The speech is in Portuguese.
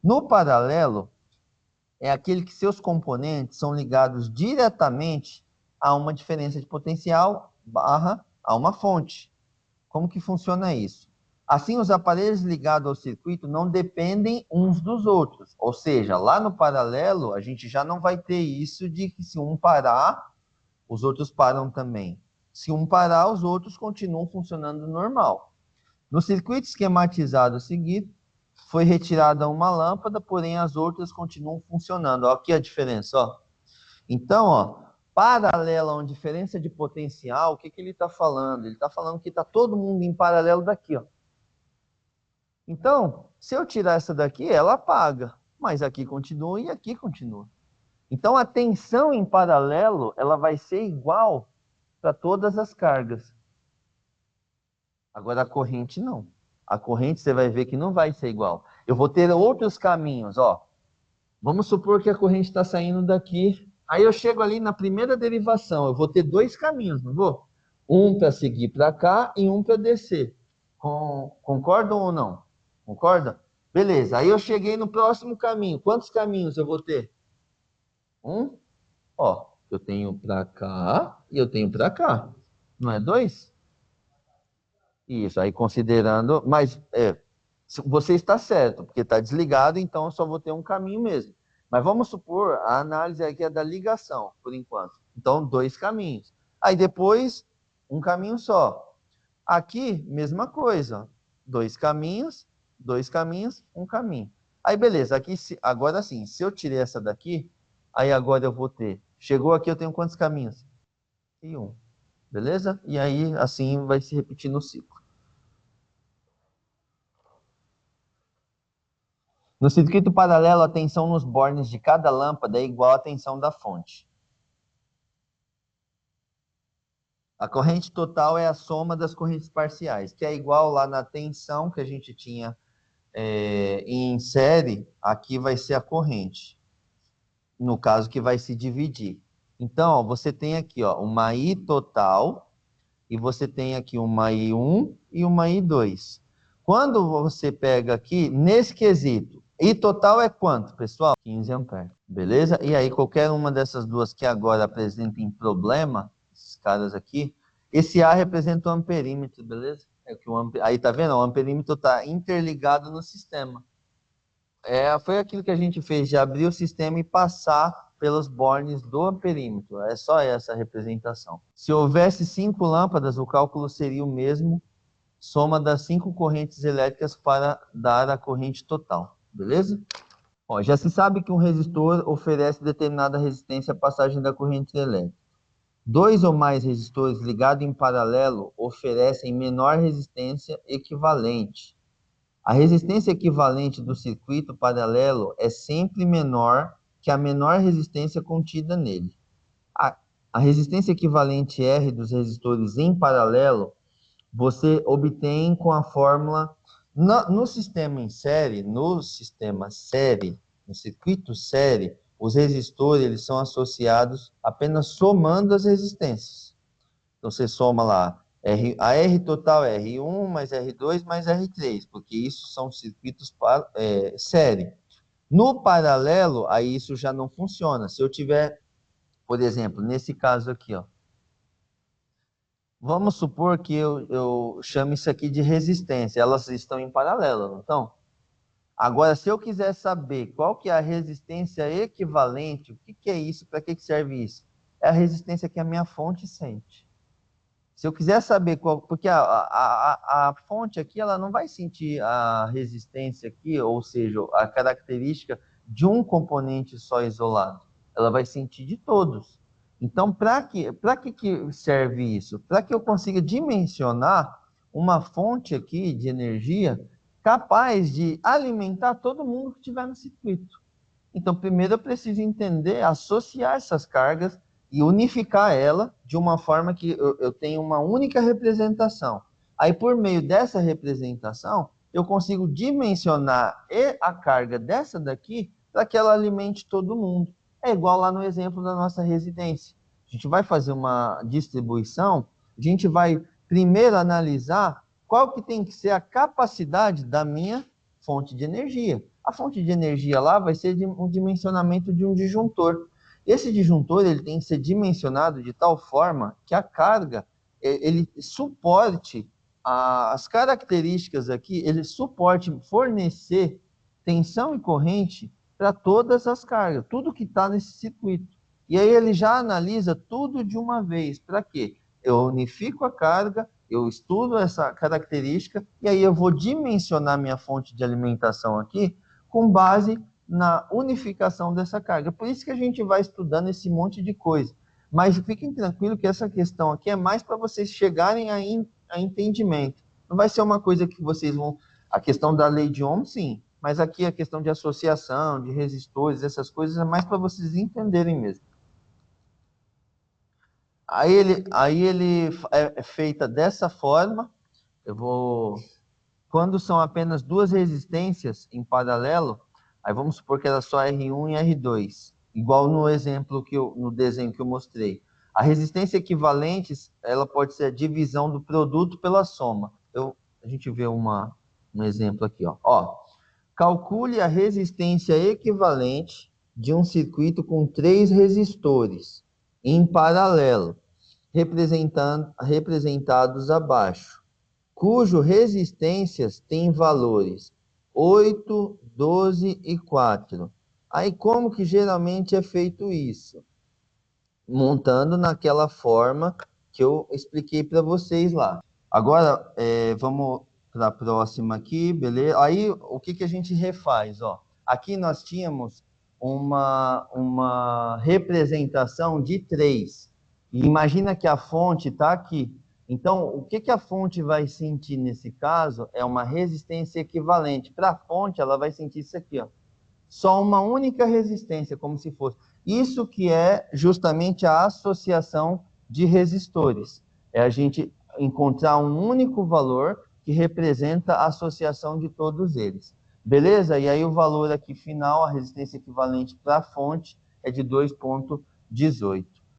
No paralelo, é aquele que seus componentes são ligados diretamente a uma diferença de potencial barra a uma fonte. Como que funciona isso? Assim, os aparelhos ligados ao circuito não dependem uns dos outros. Ou seja, lá no paralelo, a gente já não vai ter isso de que se um parar, os outros param também. Se um parar, os outros continuam funcionando normal. No circuito esquematizado a seguir, foi retirada uma lâmpada, porém as outras continuam funcionando. Olha aqui a diferença, ó. Então, ó, paralela a uma diferença de potencial, o que ele está falando? Ele está falando que está todo mundo em paralelo daqui, ó. Então, se eu tirar essa daqui, ela apaga, mas aqui continua e aqui continua. Então, a tensão em paralelo, ela vai ser igual para todas as cargas. Agora, a corrente não. A corrente você vai ver que não vai ser igual. Eu vou ter outros caminhos, ó. Vamos supor que a corrente está saindo daqui. Aí eu chego ali na primeira derivação. Eu vou ter dois caminhos, não vou? Um para seguir para cá e um para descer. Concordam ou não? Concorda? Beleza. Aí eu cheguei no próximo caminho. Quantos caminhos eu vou ter? Um. Ó, eu tenho para cá e eu tenho para cá. Não é dois? Isso, aí considerando, mas você está certo, porque está desligado, então eu só vou ter um caminho mesmo. Mas vamos supor, a análise aqui é da ligação, por enquanto. Então, dois caminhos. Aí depois, um caminho só. Aqui, mesma coisa. Dois caminhos, um caminho. Aí, beleza. Aqui, agora sim, se eu tirei essa daqui, aí agora eu vou ter. Chegou aqui, eu tenho quantos caminhos? E um. Beleza? E aí, assim, vai se repetir no ciclo. No circuito paralelo, a tensão nos bornes de cada lâmpada é igual à tensão da fonte. A corrente total é a soma das correntes parciais, que é igual lá na tensão que a gente tinha em série, aqui vai ser a corrente. No caso que vai se dividir. Então, ó, você tem aqui ó, uma I total, e você tem aqui uma I1 e uma I2. Quando você pega aqui, nesse quesito, I total é quanto, pessoal? 15 amperes, beleza? E aí, qualquer uma dessas duas que agora apresentem problema, esses caras aqui, esse A representa o amperímetro, beleza? Aí, tá vendo? O amperímetro está interligado no sistema. Foi aquilo que a gente fez, de abrir o sistema e passar pelos bornes do amperímetro. É só essa representação. Se houvesse 5 lâmpadas, o cálculo seria o mesmo, soma das 5 correntes elétricas para dar a corrente total. Beleza? Ó, já se sabe que um resistor oferece determinada resistência à passagem da corrente elétrica. 2 ou mais resistores ligados em paralelo oferecem menor resistência equivalente. A resistência equivalente do circuito paralelo é sempre menor que a menor resistência contida nele. A resistência equivalente R dos resistores em paralelo, você obtém com a fórmula no sistema em série, no circuito série, os resistores eles são associados apenas somando as resistências. Então você soma lá a R total é R1 mais R2 mais R3, porque isso são circuitos série. No paralelo, aí isso já não funciona. Se eu tiver, por exemplo, nesse caso aqui, ó, vamos supor que eu chame isso aqui de resistência. Elas estão em paralelo, não estão? Agora, se eu quiser saber qual que é a resistência equivalente, o que é isso, para que serve isso? É a resistência que a minha fonte sente. Se eu quiser saber qual, porque a fonte aqui, ela não vai sentir a resistência aqui, ou seja, a característica de um componente só isolado. Ela vai sentir de todos. Então, para que serve isso? Para que eu consiga dimensionar uma fonte aqui de energia capaz de alimentar todo mundo que estiver no circuito. Então, primeiro eu preciso entender, associar essas cargas e unificar ela de uma forma que eu tenha uma única representação. Aí, por meio dessa representação, eu consigo dimensionar a carga dessa daqui para que ela alimente todo mundo. É igual lá no exemplo da nossa residência. A gente vai fazer uma distribuição, a gente vai primeiro analisar qual que tem que ser a capacidade da minha fonte de energia. A fonte de energia lá vai ser um dimensionamento de um disjuntor. Esse disjuntor ele tem que ser dimensionado de tal forma que a carga ele suporte as características aqui, ele suporte fornecer tensão e corrente para todas as cargas, tudo que está nesse circuito. E aí ele já analisa tudo de uma vez. Para quê? Eu unifico a carga, eu estudo essa característica e aí eu vou dimensionar minha fonte de alimentação aqui com base na unificação dessa carga. Por isso que a gente vai estudando esse monte de coisa. Mas fiquem tranquilos que essa questão aqui é mais para vocês chegarem a entendimento. Não vai ser uma coisa que vocês vão... A questão da lei de Ohm, sim. Mas aqui a questão de associação, de resistores, essas coisas, é mais para vocês entenderem mesmo. Aí ele é feita dessa forma. Eu vou... Quando são apenas duas resistências em paralelo, aí vamos supor que era só R1 e R2, igual no exemplo no desenho que eu mostrei. A resistência equivalente, ela pode ser a divisão do produto pela soma. A gente vê um exemplo aqui, ó. Calcule a resistência equivalente de um circuito com 3 resistores em paralelo, representados abaixo, cujo resistências têm valores 8, 12 e 4. Aí como que geralmente é feito isso? Montando naquela forma que eu expliquei para vocês lá. Agora, vamos para a próxima aqui, beleza? Aí, o que a gente refaz? Ó? Aqui nós tínhamos uma representação de 3. E imagina que a fonte está aqui. Então, o que a fonte vai sentir nesse caso é uma resistência equivalente. Para a fonte, ela vai sentir isso aqui, ó. Só uma única resistência, como se fosse. Isso que é justamente a associação de resistores. É a gente encontrar um único valor que representa a associação de todos eles. Beleza? E aí o valor aqui final, a resistência equivalente para a fonte, é de 2,18.